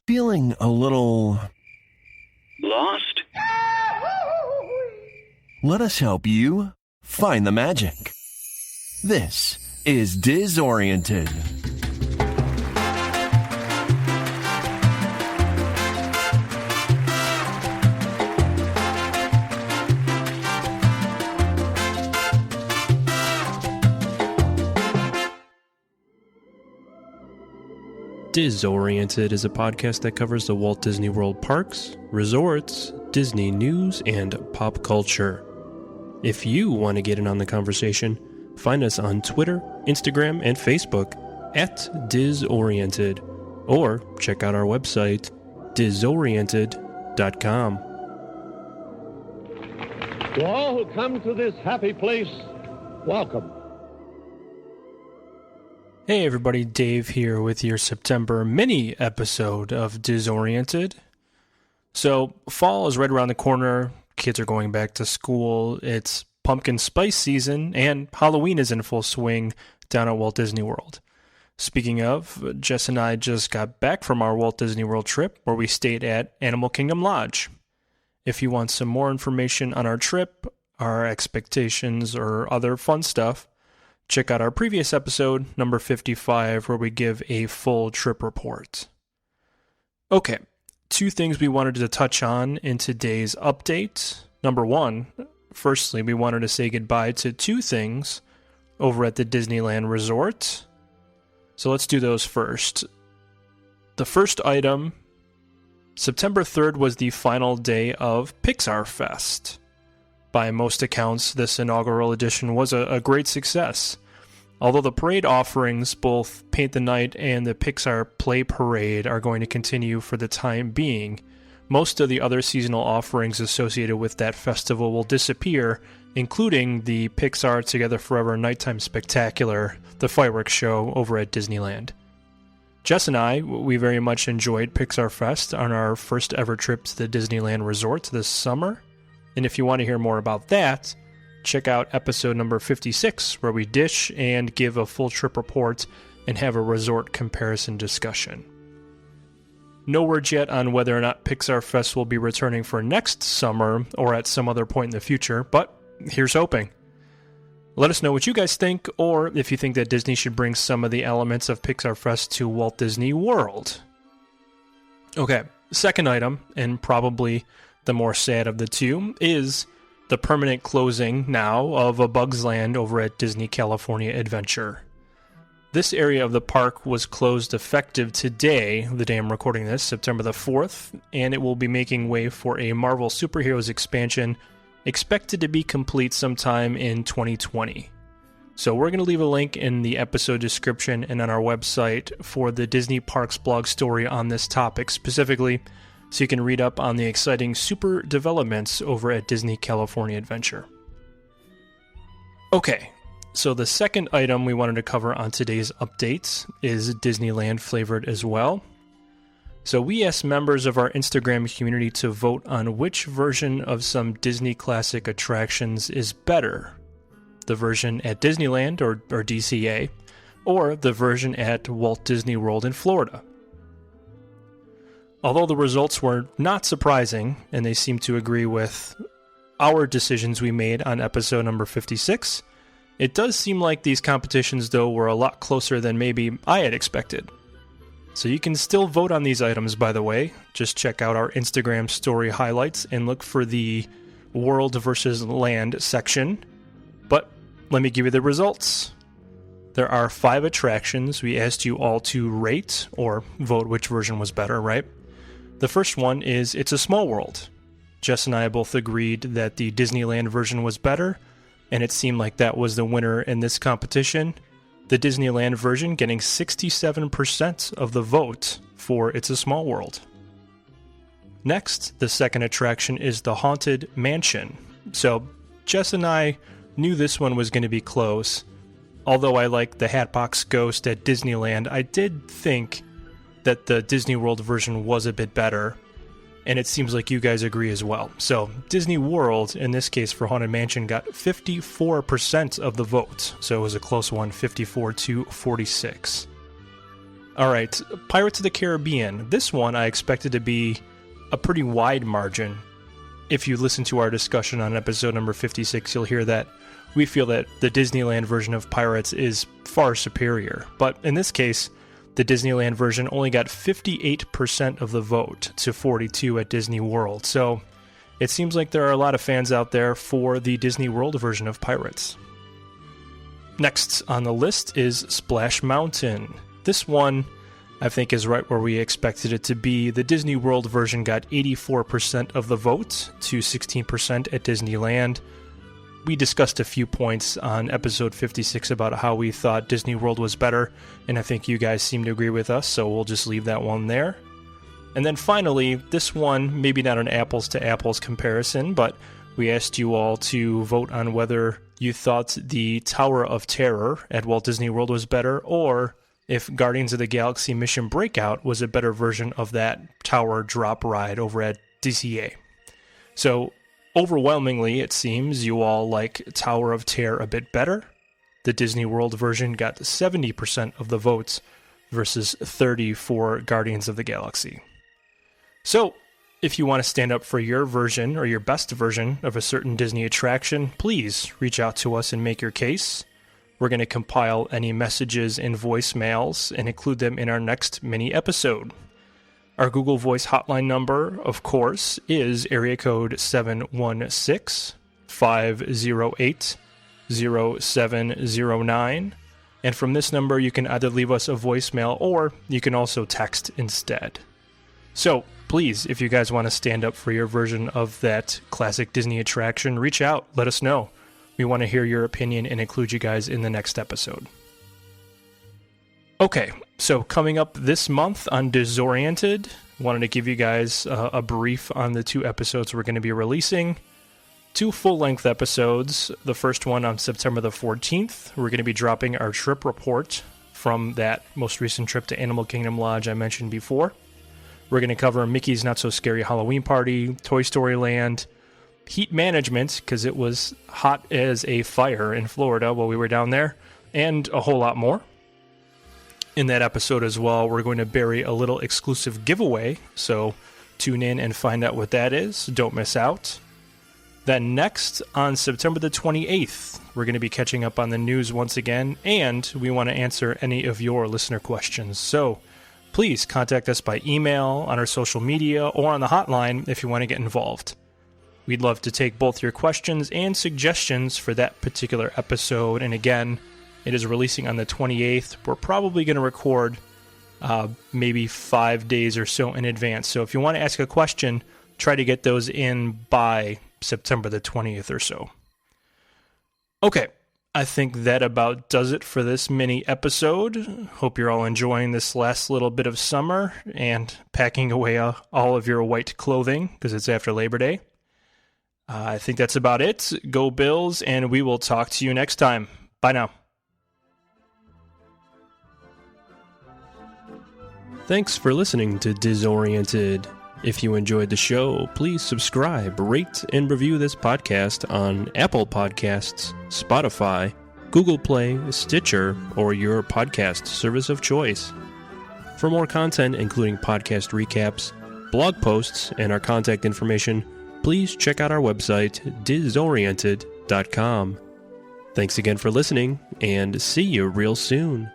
Feeling a little lost? Let us help you find the magic. This is Dizzoriented. Dizzoriented is a podcast that covers the Walt Disney World parks, resorts, Disney news, and pop culture. If you want to get in on the conversation, find us on Twitter, Instagram, and Facebook at Dizzoriented, or check out our website, Dizzoriented.com. To all who come to this happy place, welcome. Hey everybody, Dave here with your September mini episode of Dizzoriented. So, fall is right around the corner, kids are going back to school, it's pumpkin spice season, and Halloween is in full swing down at Walt Disney World. Speaking of, Jess and I just got back from our Walt Disney World trip where we stayed at Animal Kingdom Lodge. If you want some more information on our trip, our expectations, or other fun stuff, check out our previous episode, number 55, where we give a full trip report. Okay, two things we wanted to touch on in today's update. Number one, firstly, we wanted to say goodbye to two things over at the Disneyland Resort. So let's do those first. The first item, September 3rd was the final day of Pixar Fest. By most accounts, this inaugural edition was a great success. Although the parade offerings, both Paint the Night and the Pixar Play Parade, are going to continue for the time being, most of the other seasonal offerings associated with that festival will disappear, including the Pixar Together Forever Nighttime Spectacular, the fireworks show over at Disneyland. Jess and I, we very much enjoyed Pixar Fest on our first ever trip to the Disneyland Resort this summer. And if you want to hear more about that, check out episode number 56, where we dish and give a full trip report and have a resort comparison discussion. No word yet on whether or not Pixar Fest will be returning for next summer or at some other point in the future, but here's hoping. Let us know what you guys think, or if you think that Disney should bring some of the elements of Pixar Fest to Walt Disney World. Okay, second item, and probably the more sad of the two, is the permanent closing now of A Bug's Land over at Disney California Adventure. This area of the park was closed effective today, the day I'm recording this, September the 4th, and it will be making way for a Marvel Superheroes expansion expected to be complete sometime in 2020. So we're going to leave a link in the episode description and on our website for the Disney Parks blog story on this topic specifically, so you can read up on the exciting super developments over at Disney California Adventure. Okay, so the second item we wanted to cover on today's update is Disneyland flavored as well. So we asked members of our Instagram community to vote on which version of some Disney classic attractions is better. The version at Disneyland, or DCA, or the version at Walt Disney World in Florida. Although the results were not surprising, and they seem to agree with our decisions we made on episode number 56, it does seem like these competitions, though, were a lot closer than maybe I had expected. So you can still vote on these items, by the way. Just check out our Instagram story highlights and look for the World versus Land section. But let me give you the results. There are 5 attractions we asked you all to rate, or vote which version was better, right? The first one is It's a Small World. Jess and I both agreed that the Disneyland version was better, and it seemed like that was the winner in this competition. The Disneyland version getting 67% of the vote for It's a Small World. Next, the second attraction is the Haunted Mansion. So, Jess and I knew this one was going to be close. Although I like the Hatbox Ghost at Disneyland, I did think that the Disney World version was a bit better. and it seems like you guys agree as well. So Disney World, in this case for Haunted Mansion, got 54% of the vote. So it was a close one, 54 to 46. All right, Pirates of the Caribbean. This one I expected to be a pretty wide margin. If you listen to our discussion on episode number 56, you'll hear that we feel that the Disneyland version of Pirates is far superior. But in this case, the Disneyland version only got 58% of the vote to 42 at Disney World. So it seems like there are a lot of fans out there for the Disney World version of Pirates. Next on the list is Splash Mountain. This one, I think, is right where we expected it to be. The Disney World version got 84% of the vote to 16% at Disneyland. We discussed a few points on episode 56 about how we thought Disney World was better, and I think you guys seem to agree with us, so we'll just leave that one there. And then finally, this one, maybe not an apples-to-apples comparison, but we asked you all to vote on whether you thought the Tower of Terror at Walt Disney World was better, or if Guardians of the Galaxy Mission Breakout was a better version of that tower drop ride over at DCA. So overwhelmingly, it seems you all like Tower of Terror a bit better. The Disney World version got 70% of the votes versus 30% for Guardians of the Galaxy. So, if you want to stand up for your version or your best version of a certain Disney attraction, please reach out to us and make your case. We're going to compile any messages and voicemails and include them in our next mini episode. Our Google Voice hotline number, of course, is area code 716-508-0709. And from this number, you can either leave us a voicemail or you can also text instead. So, please, if you guys want to stand up for your version of that classic Disney attraction, reach out, let us know. We want to hear your opinion and include you guys in the next episode. Okay, so coming up this month on Dizzoriented, wanted to give you guys a brief on the 2 episodes we're going to be releasing. 2 full-length episodes. The first one on September the 14th. We're going to be dropping our trip report from that most recent trip to Animal Kingdom Lodge I mentioned before. We're going to cover Mickey's Not So Scary Halloween Party, Toy Story Land, heat management, because it was hot as a fire in Florida while we were down there, and a whole lot more. In that episode as well, we're going to bury a little exclusive giveaway, so tune in and find out what that is. Don't miss out. Then next, on September the 28th, we're going to be catching up on the news once again, and we want to answer any of your listener questions. So please contact us by email, on our social media, or on the hotline if you want to get involved. We'd love to take both your questions and suggestions for that particular episode. And again, it is releasing on the 28th. We're probably going to record maybe 5 days or so in advance. So if you want to ask a question, try to get those in by September the 20th or so. Okay, I think that about does it for this mini episode. Hope you're all enjoying this last little bit of summer and packing away all of your white clothing because it's after Labor Day. I think that's about it. Go Bills, and we will talk to you next time. Bye now. Thanks for listening to Dizzoriented. If you enjoyed the show, please subscribe, rate, and review this podcast on Apple Podcasts, Spotify, Google Play, Stitcher, or your podcast service of choice. For more content, including podcast recaps, blog posts, and our contact information, please check out our website, Dizzoriented.com. Thanks again for listening, and see you real soon.